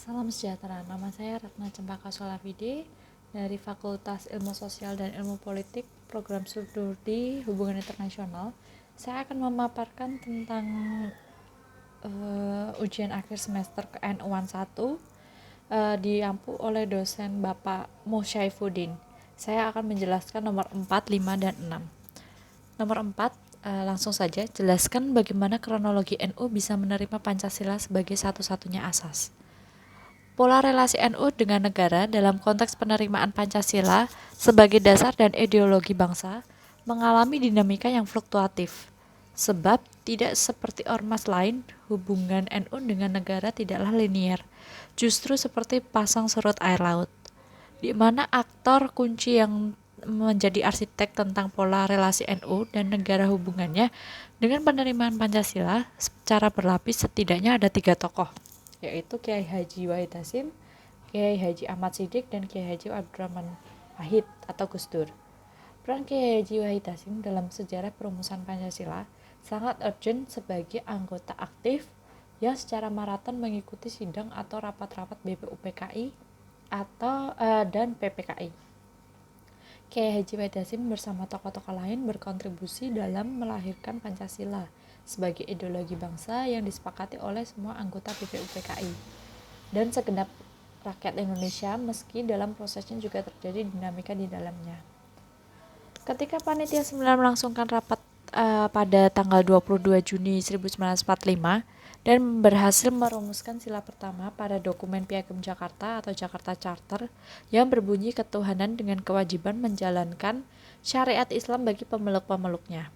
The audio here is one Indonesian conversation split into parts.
Salam sejahtera, nama saya Ratna Cempaka Solafide dari Fakultas Ilmu Sosial dan Ilmu Politik, Program Studi Hubungan Internasional. Saya akan memaparkan tentang ujian akhir semester ke NU 1 diampu oleh dosen Bapak Musyaifuddin. Saya akan menjelaskan nomor 4, 5, dan 6. Nomor 4, langsung saja jelaskan bagaimana kronologi NU bisa menerima Pancasila sebagai satu-satunya asas. Pola relasi NU dengan negara dalam konteks penerimaan Pancasila sebagai dasar dan ideologi bangsa mengalami dinamika yang fluktuatif. Sebab tidak seperti ormas lain, hubungan NU dengan negara tidaklah linier, justru seperti pasang surut air laut, di mana aktor kunci yang menjadi arsitek tentang pola relasi NU dan negara hubungannya dengan penerimaan Pancasila secara berlapis setidaknya ada 3 tokoh, yaitu Kiai Haji Wahid Hasyim, Kiai Haji Ahmad Siddiq, dan Kiai Haji Abdurrahman Wahid atau Gus Dur. Peran Kiai Haji Wahid Hasyim dalam sejarah perumusan Pancasila sangat urgent sebagai anggota aktif yang secara maraton mengikuti sidang atau rapat-rapat BPUPKI dan PPKI. Kiai Haji Wahid Hasyim bersama tokoh-tokoh lain berkontribusi dalam melahirkan Pancasila sebagai ideologi bangsa yang disepakati oleh semua anggota BPUPKI dan segenap rakyat Indonesia, meski dalam prosesnya juga terjadi dinamika di dalamnya. Ketika Panitia 9 melangsungkan rapat pada tanggal 22 Juni 1945 dan berhasil merumuskan sila pertama pada dokumen Piagam Jakarta atau Jakarta Charter yang berbunyi ketuhanan dengan kewajiban menjalankan syariat Islam bagi pemeluk-pemeluknya.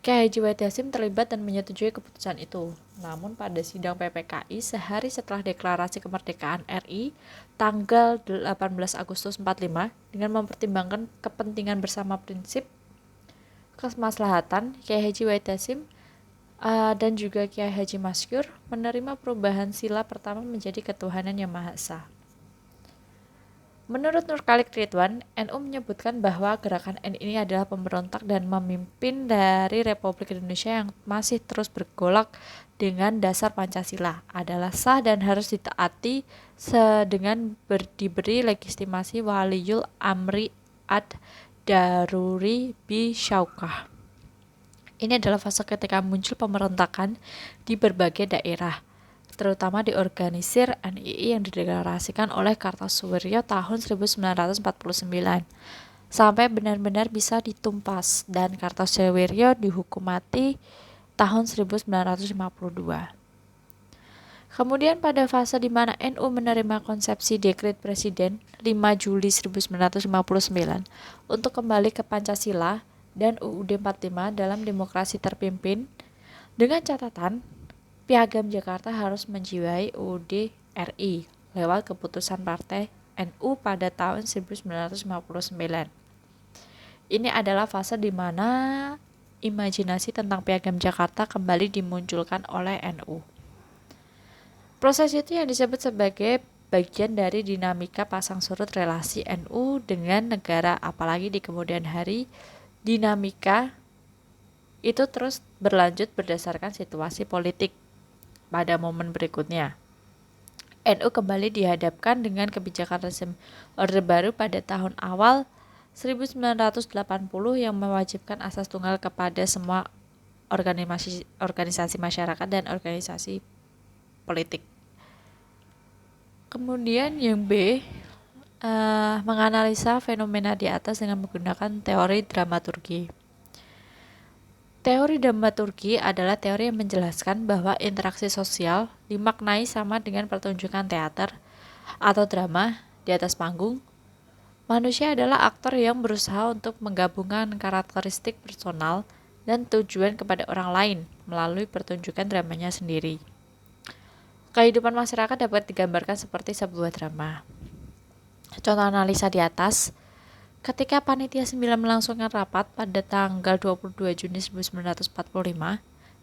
Kiai Haji Wahid Hasyim terlibat dan menyetujui keputusan itu. Namun pada sidang PPKI sehari setelah deklarasi kemerdekaan RI tanggal 18 Agustus 45 dengan mempertimbangkan kepentingan bersama prinsip kemaslahatan, Kiai Haji Wahid Hasyim dan juga Kiai Haji Masyhur menerima perubahan sila pertama menjadi ketuhanan yang Maha Esa. Menurut Nurkalik Ridwan, NU menyebutkan bahwa gerakan N ini adalah pemberontak dan memimpin dari Republik Indonesia yang masih terus bergolak dengan dasar Pancasila adalah sah dan harus ditaati dengan diberi legitimasi Waliyul Amri ad-Daruri bi Syaukah. Ini adalah fase ketika muncul pemberontakan di berbagai daerah, terutama diorganisir NII yang dideklarasikan oleh Kartosuwiryo tahun 1949 sampai benar-benar bisa ditumpas dan Kartosuwiryo dihukum mati tahun 1952. Kemudian pada fase di mana NU menerima konsepsi Dekret Presiden 5 Juli 1959 untuk kembali ke Pancasila dan UUD 45 dalam demokrasi terpimpin, dengan catatan Piagam Jakarta harus menjiwai UUD RI lewat keputusan Partai NU pada tahun 1959. Ini adalah fase di mana imajinasi tentang Piagam Jakarta kembali dimunculkan oleh NU. Proses itu yang disebut sebagai bagian dari dinamika pasang surut relasi NU dengan negara, apalagi di kemudian hari dinamika itu terus berlanjut berdasarkan situasi politik. Pada momen berikutnya, NU kembali dihadapkan dengan kebijakan rezim Orde Baru pada tahun awal 1980 yang mewajibkan asas tunggal kepada semua organisasi masyarakat dan organisasi politik. Kemudian yang B, menganalisa fenomena di atas dengan menggunakan teori dramaturgi. Teori dramaturgi adalah teori yang menjelaskan bahwa interaksi sosial dimaknai sama dengan pertunjukan teater atau drama di atas panggung. Manusia adalah aktor yang berusaha untuk menggabungkan karakteristik personal dan tujuan kepada orang lain melalui pertunjukan dramanya sendiri. Kehidupan masyarakat dapat digambarkan seperti sebuah drama. Contoh analisa di atas: ketika Panitia 9 melangsungkan rapat pada tanggal 22 Juni 1945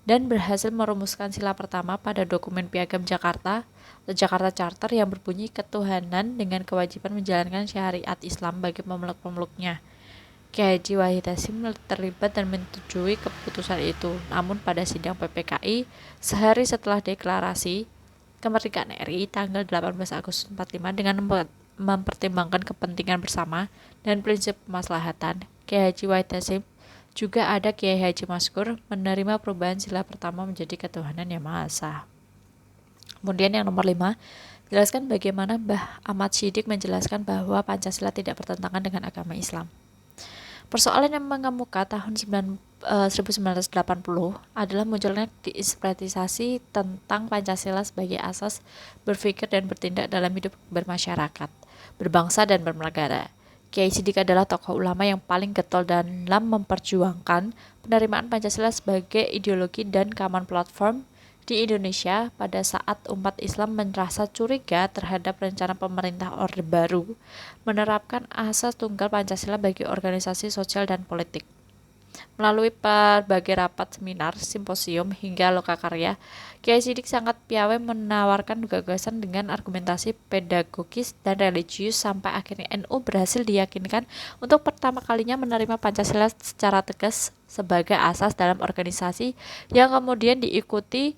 dan berhasil merumuskan sila pertama pada dokumen Piagam Jakarta atau Jakarta Charter yang berbunyi ketuhanan dengan kewajiban menjalankan syariat Islam bagi pemeluk-pemeluknya, Kiai Haji Wahid Hasyim terlibat dan menyetujui keputusan itu. Namun pada sidang PPKI sehari setelah deklarasi kemerdekaan RI tanggal 18 Agustus 45 dengan mempertimbangkan kepentingan bersama dan prinsip kemaslahatan. Kiai Haji Wahid Hasyim juga ada Kiai Haji Maskur menerima perubahan sila pertama menjadi ketuhanan yang Maha Esa. Kemudian yang nomor 5, jelaskan bagaimana Mbah Ahmad Siddiq menjelaskan bahwa Pancasila tidak bertentangan dengan agama Islam. Persoalan yang mengemuka tahun 1980 adalah munculnya diinterpretasi tentang Pancasila sebagai asas berpikir dan bertindak dalam hidup bermasyarakat, berbangsa dan bernegara. Kiai Siddiq adalah tokoh ulama yang paling getol dalam memperjuangkan penerimaan Pancasila sebagai ideologi dan common platform di Indonesia pada saat umat Islam merasa curiga terhadap rencana pemerintah Orde Baru menerapkan asas tunggal Pancasila bagi organisasi sosial dan politik. Melalui berbagai rapat, seminar, simposium, hingga lokakarya, Kiai Siddiq sangat piawai menawarkan gagasan dengan argumentasi pedagogis dan religius sampai akhirnya NU berhasil diyakinkan untuk pertama kalinya menerima Pancasila secara tegas sebagai asas dalam organisasi yang kemudian diikuti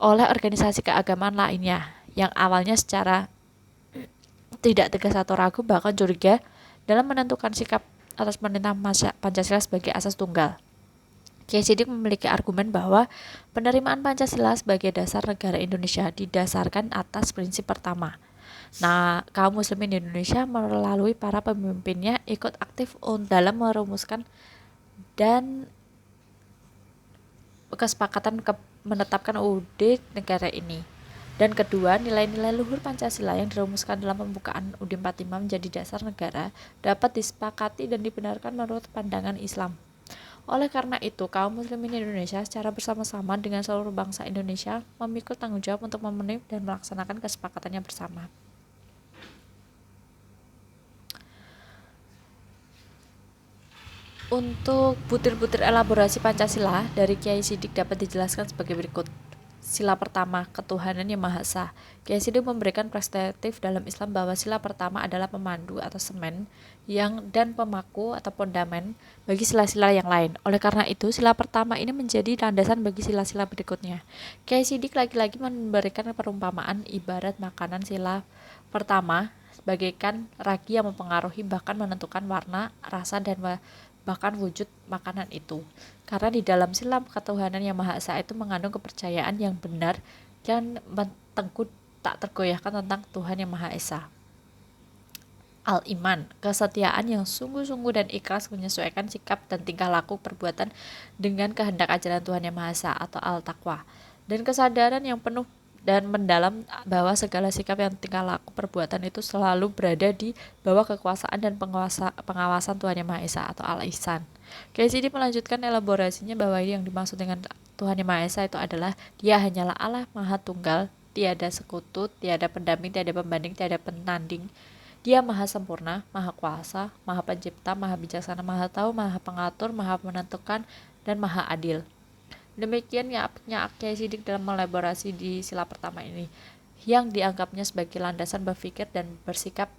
oleh organisasi keagamaan lainnya yang awalnya secara tidak tegas atau ragu bahkan curiga dalam menentukan sikap atas penentang Pancasila sebagai asas tunggal. Kiai Siddiq memiliki argumen bahwa penerimaan Pancasila sebagai dasar negara Indonesia didasarkan atas prinsip pertama. Nah, kaum muslimin di Indonesia melalui para pemimpinnya ikut aktif dalam merumuskan dan kesepakatan menetapkan UUD negara ini. Dan kedua, nilai-nilai luhur Pancasila yang dirumuskan dalam pembukaan UUD 45 menjadi dasar negara dapat disepakati dan dibenarkan menurut pandangan Islam. Oleh karena itu, kaum muslimin Indonesia secara bersama-sama dengan seluruh bangsa Indonesia memikul tanggung jawab untuk memenuhi dan melaksanakan kesepakatannya bersama. Untuk butir-butir elaborasi Pancasila dari Kiai Siddiq dapat dijelaskan sebagai berikut. Sila pertama, ketuhanan yang Maha Esa. Kiai Siddiq memberikan perspektif dalam Islam bahwa sila pertama adalah pemandu atau semen dan pemaku atau fondamen bagi sila-sila yang lain. Oleh karena itu, sila pertama ini menjadi landasan bagi sila-sila berikutnya. Kiai Siddiq lagi-lagi memberikan perumpamaan ibarat makanan sila pertama bagaikan ragi yang mempengaruhi bahkan menentukan warna, rasa, dan bahkan wujud makanan itu. Karena di dalam sila ketuhanan yang Maha Esa itu mengandung kepercayaan yang benar dan teguh tak tergoyahkan tentang Tuhan yang Maha Esa. Al-iman, kesetiaan yang sungguh-sungguh dan ikhlas menyesuaikan sikap dan tingkah laku perbuatan dengan kehendak ajaran Tuhan yang Maha Esa atau al-taqwa, dan kesadaran yang penuh dan mendalam bahwa segala sikap yang tingkah laku perbuatan itu selalu berada di bawah kekuasaan dan pengawasan Tuhan Yang Maha Esa atau Al-Ihsan. Kiai Siddiq melanjutkan elaborasinya bahwa yang dimaksud dengan Tuhan Yang Maha Esa itu adalah Dia hanyalah Allah Maha Tunggal, tiada sekutu, tiada pendamping, tiada pembanding, tiada penanding. Dia Maha Sempurna, Maha Kuasa, Maha Pencipta, Maha Bijaksana, Maha Tahu, Maha Pengatur, Maha Menentukan, dan Maha Adil. Demikian apiknya Kiai Siddiq dalam melaborasi di sila pertama ini, yang dianggapnya sebagai landasan berpikir dan bersikap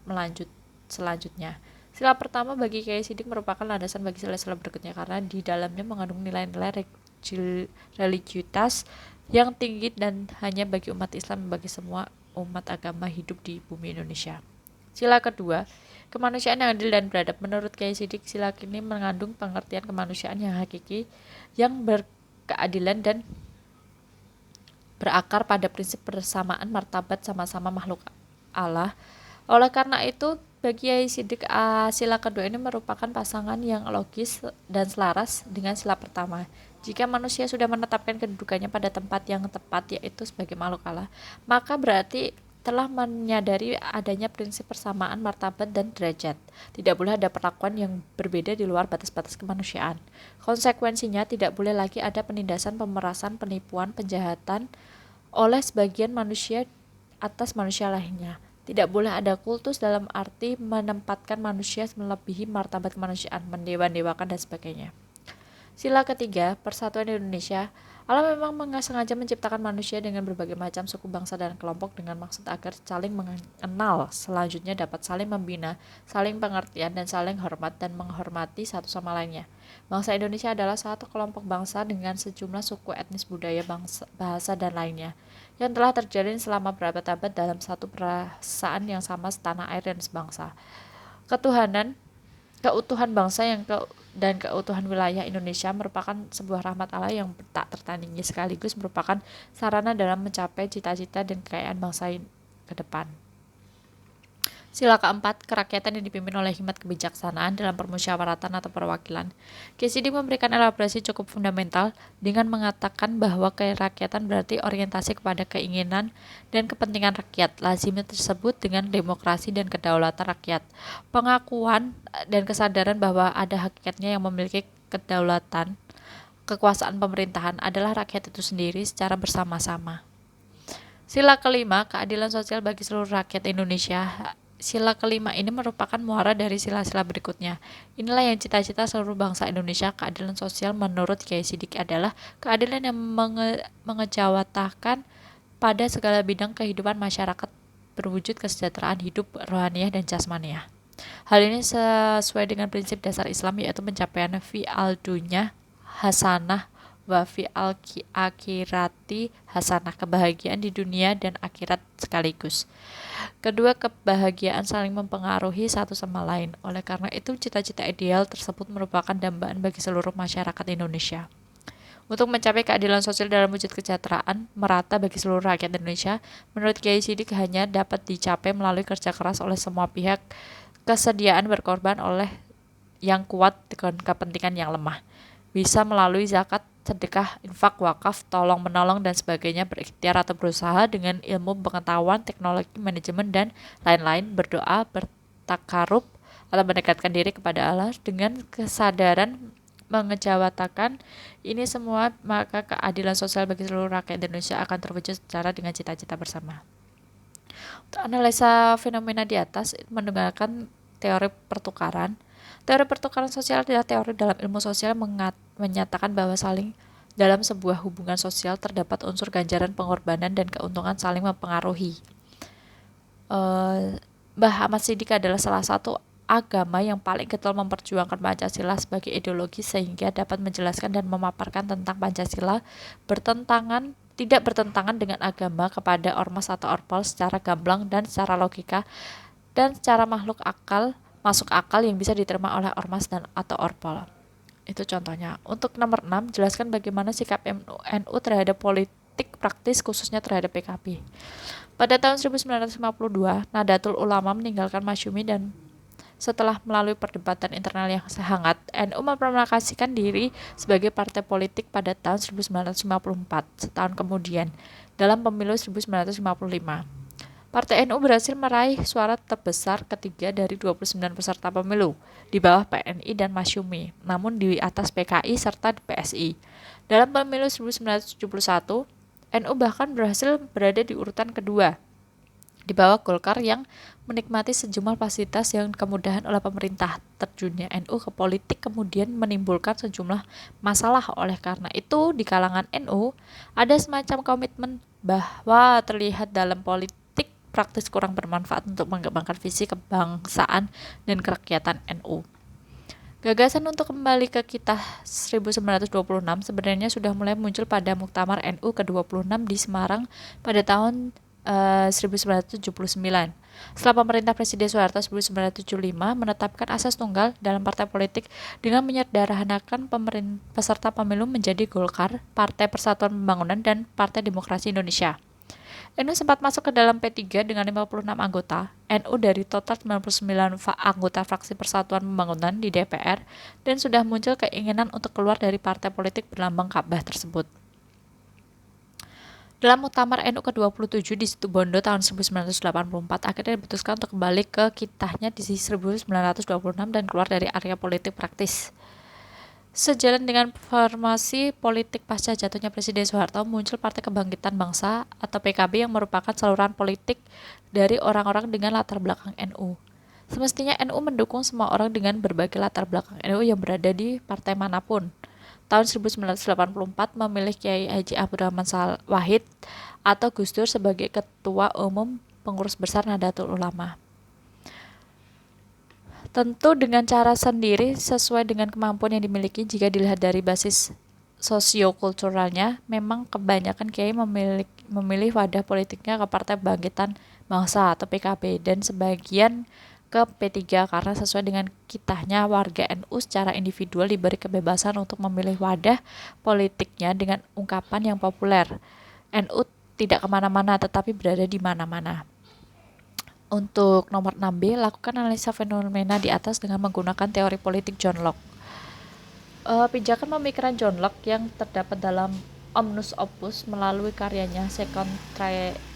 selanjutnya. Sila pertama bagi Kiai Siddiq merupakan landasan bagi sila-sila berikutnya karena di dalamnya mengandung nilai-nilai religiusitas yang tinggi dan hanya bagi umat Islam, bagi semua umat agama hidup di bumi Indonesia. Sila kedua, kemanusiaan yang adil dan beradab. Menurut Kiai Siddiq, sila ini mengandung pengertian kemanusiaan yang hakiki, yang berkeadilan dan berakar pada prinsip persamaan martabat sama-sama makhluk Allah. Oleh karena itu, bagi Kiai Siddiq, sila kedua ini merupakan pasangan yang logis dan selaras dengan sila pertama. Jika manusia sudah menetapkan kedudukannya pada tempat yang tepat, yaitu sebagai makhluk Allah, maka berarti telah menyadari adanya prinsip persamaan martabat dan derajat. Tidak boleh ada perlakuan yang berbeda di luar batas-batas kemanusiaan. Konsekuensinya tidak boleh lagi ada penindasan, pemerasan, penipuan, penjahatan oleh sebagian manusia atas manusia lainnya. Tidak boleh ada kultus dalam arti menempatkan manusia melebihi martabat kemanusiaan, mendewa-dewakan dan sebagainya. Sila ketiga, persatuan Indonesia. Allah memang sengaja menciptakan manusia dengan berbagai macam suku, bangsa, dan kelompok dengan maksud agar saling mengenal, selanjutnya dapat saling membina, saling pengertian, dan saling hormat dan menghormati satu sama lainnya. Bangsa Indonesia adalah satu kelompok bangsa dengan sejumlah suku, etnis, budaya, bahasa, dan lainnya, yang telah terjalin selama berabad-abad dalam satu perasaan yang sama setanah air dan sebangsa. Keutuhan bangsa dan keutuhan wilayah Indonesia merupakan sebuah rahmat Allah yang tak tertandingi, sekaligus merupakan sarana dalam mencapai cita-cita dan kekayaan bangsa ke depan. Sila keempat, kerakyatan yang dipimpin oleh hikmat kebijaksanaan dalam permusyawaratan atau perwakilan. KCD memberikan elaborasi cukup fundamental dengan mengatakan bahwa kerakyatan berarti orientasi kepada keinginan dan kepentingan rakyat. Lazimnya tersebut dengan demokrasi dan kedaulatan rakyat. Pengakuan dan kesadaran bahwa ada hakikatnya yang memiliki kedaulatan, kekuasaan pemerintahan adalah rakyat itu sendiri secara bersama-sama. Sila kelima, keadilan sosial bagi seluruh rakyat Indonesia. Sila kelima ini merupakan muara dari sila-sila berikutnya. Inilah yang cita-cita seluruh bangsa Indonesia. Keadilan sosial menurut Kiai Sidik adalah keadilan yang mengejawantahkan pada segala bidang kehidupan masyarakat berwujud kesejahteraan hidup rohaniah dan jasmaniah. Hal ini sesuai dengan prinsip dasar Islam, yaitu pencapaian fi al dunya hasanah wa fi al akhirati hasanah, kebahagiaan di dunia dan akhirat sekaligus. Kedua kebahagiaan saling mempengaruhi satu sama lain. Oleh karena itu, cita-cita ideal tersebut merupakan dambaan bagi seluruh masyarakat Indonesia. Untuk mencapai keadilan sosial dalam wujud kesejahteraan merata bagi seluruh rakyat Indonesia, menurut Kiai Sidik hanya dapat dicapai melalui kerja keras oleh semua pihak, kesediaan berkorban oleh yang kuat dengan kepentingan yang lemah. Bisa melalui zakat, sedekah, infak, wakaf, tolong menolong dan sebagainya, berikhtiar atau berusaha dengan ilmu pengetahuan, teknologi, manajemen dan lain-lain, berdoa, bertakarub atau mendekatkan diri kepada Allah dengan kesadaran mengejawatakan ini semua, maka keadilan sosial bagi seluruh rakyat Indonesia akan terwujud secara dengan cita-cita bersama. Untuk analisa fenomena di atas menggunakan teori pertukaran. Teori pertukaran sosial adalah teori dalam ilmu sosial menyatakan bahwa saling dalam sebuah hubungan sosial terdapat unsur ganjaran, pengorbanan, dan keuntungan saling mempengaruhi. Mbah Ahmad Sidik adalah salah satu agama yang paling getol memperjuangkan Pancasila sebagai ideologi sehingga dapat menjelaskan dan memaparkan tentang Pancasila tidak bertentangan dengan agama kepada ormas atau orpol secara gamblang dan secara logika dan secara masuk akal yang bisa diterima oleh ormas dan atau orpol. Itu contohnya. Untuk nomor 6, jelaskan bagaimana sikap NU terhadap politik praktis khususnya terhadap PKB. Pada tahun 1952, Nahdlatul Ulama meninggalkan Masyumi dan setelah melalui perdebatan internal yang hangat, NU memproklamasikan diri sebagai partai politik pada tahun 1954, setahun kemudian, dalam pemilu 1955. Partai NU berhasil meraih suara terbesar ketiga dari 29 peserta pemilu, di bawah PNI dan Masyumi, namun di atas PKI serta PSI. Dalam pemilu 1971, NU bahkan berhasil berada di urutan kedua, di bawah Golkar yang menikmati sejumlah fasilitas yang kemudahan oleh pemerintah. Terjunnya NU ke politik kemudian menimbulkan sejumlah masalah. Oleh karena itu, di kalangan NU ada semacam komitmen bahwa terlihat dalam politik praktis kurang bermanfaat untuk mengembangkan visi kebangsaan dan kerakyatan NU. Gagasan untuk kembali ke Kitah 1926 sebenarnya sudah mulai muncul pada Muktamar NU ke-26 di Semarang pada tahun 1979. Setelah pemerintah Presiden Soeharto 1975 menetapkan asas tunggal dalam partai politik dengan menyederhanakan peserta pemilu menjadi Golkar, Partai Persatuan Pembangunan, dan Partai Demokrasi Indonesia. NU sempat masuk ke dalam P3 dengan 56 anggota. NU dari total 99 anggota fraksi Persatuan Pembangunan di DPR dan sudah muncul keinginan untuk keluar dari partai politik berlambang Ka'bah tersebut. Dalam Muktamar NU ke-27 di Situbondo tahun 1984 akhirnya diputuskan untuk kembali ke kitahnya di 1926 dan keluar dari area politik praktis. Sejalan dengan formasi politik pasca jatuhnya Presiden Soeharto, muncul Partai Kebangkitan Bangsa atau PKB yang merupakan saluran politik dari orang-orang dengan latar belakang NU. Semestinya NU mendukung semua orang dengan berbagai latar belakang NU yang berada di partai manapun. Tahun 1984 memilih Kiai Haji Abdurrahman Wahid atau Gus Dur sebagai Ketua Umum Pengurus Besar Nahdlatul Ulama. Tentu dengan cara sendiri sesuai dengan kemampuan yang dimiliki jika dilihat dari basis sosiokulturalnya, memang kebanyakan kiai memilih wadah politiknya ke Partai Kebangkitan Bangsa atau PKB dan sebagian ke P3 karena sesuai dengan kitahnya warga NU secara individual diberi kebebasan untuk memilih wadah politiknya dengan ungkapan yang populer. NU tidak kemana-mana tetapi berada di mana-mana. Untuk nomor 6B, lakukan analisa fenomena di atas dengan menggunakan teori politik John Locke. Pijakan pemikiran John Locke yang terdapat dalam Omnibus Opus melalui karyanya Second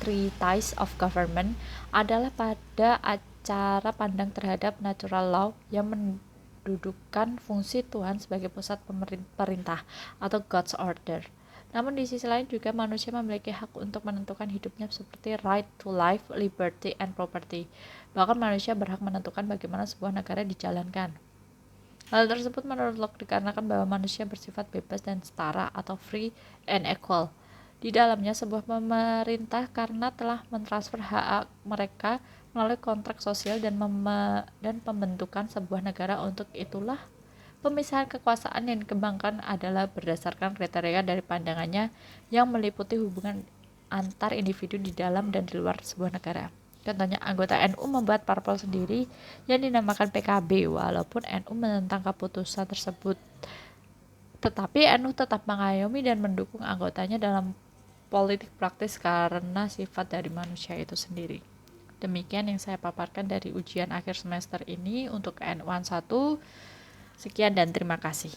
Treatise of Government adalah pada cara pandang terhadap natural law yang mendudukan fungsi Tuhan sebagai pusat pemerintah atau God's order. Namun di sisi lain juga manusia memiliki hak untuk menentukan hidupnya seperti right to life, liberty, and property. Bahkan manusia berhak menentukan bagaimana sebuah negara dijalankan. Hal tersebut menurut Locke dikarenakan bahwa manusia bersifat bebas dan setara atau free and equal. Di dalamnya sebuah pemerintah karena telah mentransfer hak mereka melalui kontrak sosial dan pembentukan sebuah negara. Untuk itulah pemisahan kekuasaan yang dikembangkan adalah berdasarkan kriteria dari pandangannya yang meliputi hubungan antar individu di dalam dan di luar sebuah negara. Contohnya, anggota NU membuat parpol sendiri yang dinamakan PKB walaupun NU menentang keputusan tersebut. Tetapi NU tetap mengayomi dan mendukung anggotanya dalam politik praktis karena sifat dari manusia itu sendiri. Demikian yang saya paparkan dari ujian akhir semester ini untuk N1. Sekian dan terima kasih.